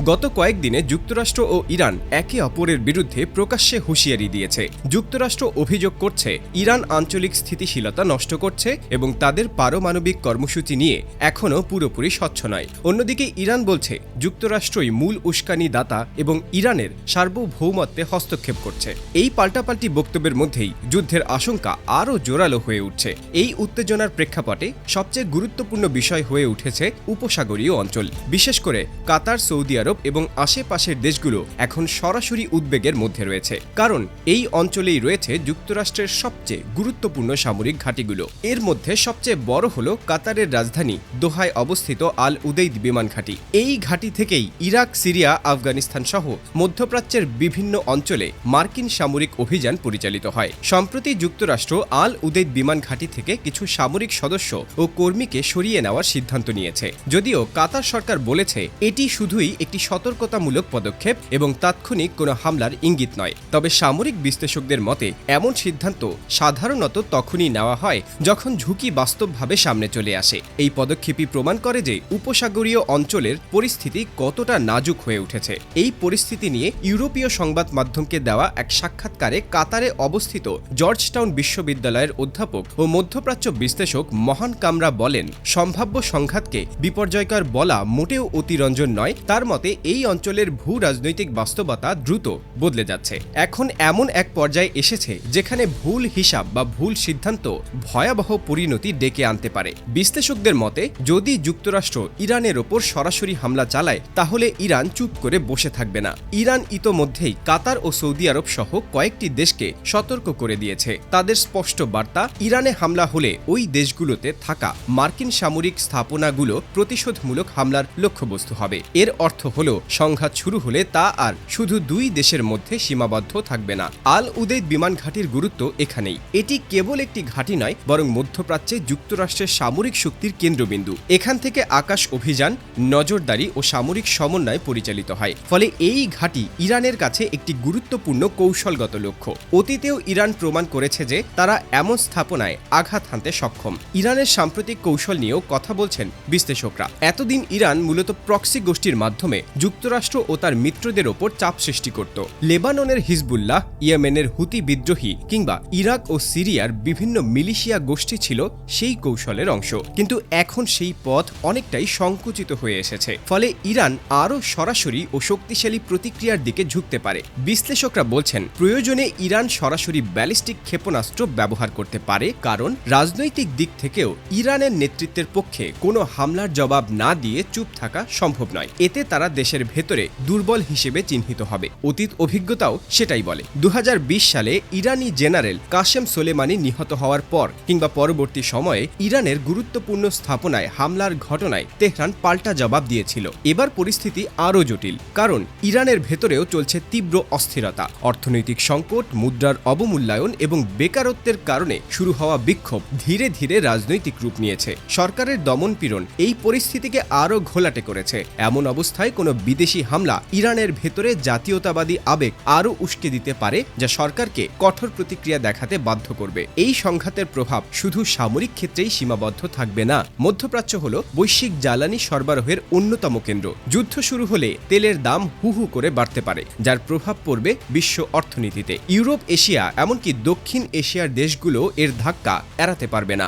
গত কয়েকদিনে যুক্তরাষ্ট্র ও ইরান একে অপরের বিরুদ্ধে প্রকাশ্যে হুঁশিয়ারি দিয়েছে। যুক্তরাষ্ট্র অভিযোগ করছে ইরান আঞ্চলিক স্থিতিশীলতা নষ্ট করছে এবং তাদের পারমাণবিক কর্মসূচি নিয়ে এখনও পুরোপুরি স্বচ্ছ নয়। অন্যদিকে ইরান বলছে যুক্তরাষ্ট্রই মূল উস্কানি দাতা এবং ইরানের সার্বভৌমত্বে হস্তক্ষেপ করছে। এই পাল্টাপাল্টি বক্তব্যের মধ্যেই যুদ্ধের আশঙ্কা আরও জোরালো হয়ে উঠছে। এই উত্তেজনার প্রেক্ষাপটে সবচেয়ে গুরুত্বপূর্ণ বিষয় হয়ে উঠেছে উপসাগরীয় অঞ্চল। বিশেষ করে কাতার, সৌদি আরব এবং আশেপাশের দেশগুলো এখন সরাসরি উদ্বেগের মধ্যে রয়েছে, কারণ এই অঞ্চলেই রয়েছে যুক্তরাষ্ট্রের সবচেয়ে গুরুত্বপূর্ণ সামরিক ঘাঁটিগুলো। এর মধ্যে সবচেয়ে বড় হল কাতারের রাজধানী দোহায় অবস্থিত আল উদেইদ বিমান ঘাঁটি। এই ঘাঁটি থেকেই ইরাক, সিরিয়া, আফগানিস্তান সহ মধ্যপ্রাচ্যের বিভিন্ন অঞ্চলে মার্কিন সামরিক অভিযান পরিচালিত হয়। সম্প্রতি যুক্তরাষ্ট্র আল উদেইদ বিমান ঘাঁটি থেকে কিছু সামরিক সদস্য ও কর্মীকে সরিয়ে নেওয়ার সিদ্ধান্ত নিয়েছে। যদিও কাতার সরকার বলেছে এটি শুধুই একটি সতর্কতামূলক পদক্ষেপ এবং তাৎক্ষণিক কোনো হামলার ইঙ্গিত নয়। তবে সামরিক বিশ্লেষকদের মতে এমন সিদ্ধান্ত সাধারণত তখনই নেওয়া হয় যখন ঝুঁকি বাস্তবভাবে সামনে চলে আসে। এই পদক্ষেপই প্রমাণ করে যে উপসাগরীয় অঞ্চলের পরিস্থিতি কতটা নাজুক হয়ে উঠেছে। এই পরিস্থিতি নিয়ে ইউরোপীয় সংবাদ মাধ্যমকে দেওয়া এক সাক্ষাৎকারে কাতারে অবস্থিত জর্জটাউন বিশ্ববিদ্যালয়ের অধ্যাপক ও মধ্যপ্রাচ্য বিশ্লেষক মহান কামরা বলেন, সম্ভাব্য সংঘাতকে বিপর্যয়কর বলা মোটেও অতিরঞ্জন নয়। তার মতে এই অঞ্চলের ভূ রাজনৈতিক বাস্তবতা দ্রুত বদলে যাচ্ছে। এখন এমন এক পর্যায়ে এসেছে যেখানে ভুল হিসাব বা ভুল সিদ্ধান্ত ভয়াবহ পরিণতি ডেকে আনতে পারে। বিশ্লেষকদের মতে যদি যুক্তরাষ্ট্র ইরানের ওপর সরাসরি হামলা চালায় তাহলে ইরান চুপ করে বসে থাকবে না। ইরান ইতোমধ্যেই কাতার ও সৌদি আরব সহ কয়েকটি দেশকে সতর্ক করে দিয়েছে। তাদের স্পষ্ট বার্তা, ইরানে হামলা হলে ওই দেশগুলোতে থাকা মার্কিন সামরিক স্থাপনাগুলো প্রতিশোধমূলক হামলার লক্ষ্যবস্তু হবে। এর অর্থ হল সংঘাত শুরু হলে তা আর শুধু দুই দেশের মধ্যে সীমাবদ্ধ থাকবে না। আল উদেইদ বিমান ঘাঁটির গুরুত্ব এখানেই। এটি কেবল একটি ঘাঁটি নয়, বরং মধ্যপ্রাচ্যে যুক্তরাষ্ট্রের সামরিক শক্তির কেন্দ্রবিন্দু। এখান থেকে আকাশ অভিযান, নজরদারি ও সামরিক সমন্বয় পরিচালিত হয়। ফলে এই ঘাঁটি ইরানের কাছে একটি গুরুত্বপূর্ণ কৌশলগত লক্ষ্য। অতীতেও ইরান প্রমাণ করেছে যে তারা এমন স্থাপনায় আঘাত হানতে সক্ষম। ইরানের সাম্প্রতিক কৌশল নিয়েও কথা বলছেন বিশ্লেষকরা। এতদিন ইরান মূলত প্রক্সি গোষ্ঠীর মাধ্যমে যুক্তরাষ্ট্র ও তার মিত্রদের ওপর চাপ সৃষ্টি করত। লেবাননের হিজবুল্লাহ, ইয়েমেনের হুতি বিদ্রোহী কিংবা ইরাক ও সিরিয়ার বিভিন্ন মিলিশিয়া গোষ্ঠী ছিল সেই কৌশলের অংশ। কিন্তু এখন সেই পথ অনেকটাই সংকুচিত হয়ে এসেছে। ফলে ইরান আরও সরাসরি ও শক্তিশালী প্রতিক্রিয়ার দিকে ঝুঁকতে পারে। বিশ্লেষকরা বলছেন প্রয়োজনে ইরান সরাসরি ব্যালিস্টিক ক্ষেপণাস্ত্র ব্যবহার করতে পারে, কারণ রাজনৈতিক দিক থেকেও ইরানের নেতৃত্বের পক্ষে কোনো হামলার জবাব না দিয়ে চুপ থাকা সম্ভব নয়। এতে তারা দেশের ভেতরে দুর্বল হিসেবে চিহ্নিত হবে। অতীত অভিজ্ঞতাও সেটাই বলে। 2020 সালে ইরানি জেনারেল কাশেম সোলেমানি নিহত হওয়ার পর কিংবা পরবর্তী সময়ে ইরানের গুরুত্বপূর্ণ স্থাপনায় হামলার ঘটনায় তেহরান পাল্টা জবাব দিয়েছিল। এবার পরিস্থিতি আরও জটিল, কারণ ইরানের ভেতরেও চলছে তীব্র অস্থিরতা। অর্থনৈতিক সংকট, মুদ্রার অবমূল্যায়ন এবং বেকারত্বের কারণে শুরু হওয়া বিক্ষোভ ধীরে ধীরে রাজনৈতিক রূপ নিয়েছে। সরকারের দমনপীড়ন এই পরিস্থিতিকে আরও ঘোলাটে করেছে। এমন অবস্থায় কোনো বিদেশি হামলা ইরানের ভেতরে জাতীয়তাবাদী আবেগ আরও উস্কে দিতে পারে, যা সরকারকে কঠোর প্রতিক্রিয়া দেখাতে বাধ্য করবে। এই সংঘাতের প্রভাব শুধু সামরিক ক্ষেত্রেই সীমাবদ্ধ থাকবে না। মধ্যপ্রাচ্য হল বৈশ্বিক জ্বালানি সরবরাহের অন্যতম কেন্দ্র। যুদ্ধ শুরু হলে তেলের দাম হু হু করে বাড়তে পারে, যার প্রভাব পড়বে বিশ্ব অর্থনীতিতে। ইউরোপ, এশিয়া এমনকি দক্ষিণ এশিয়ার দেশগুলো এর ধাক্কা এড়াতে পারবে না।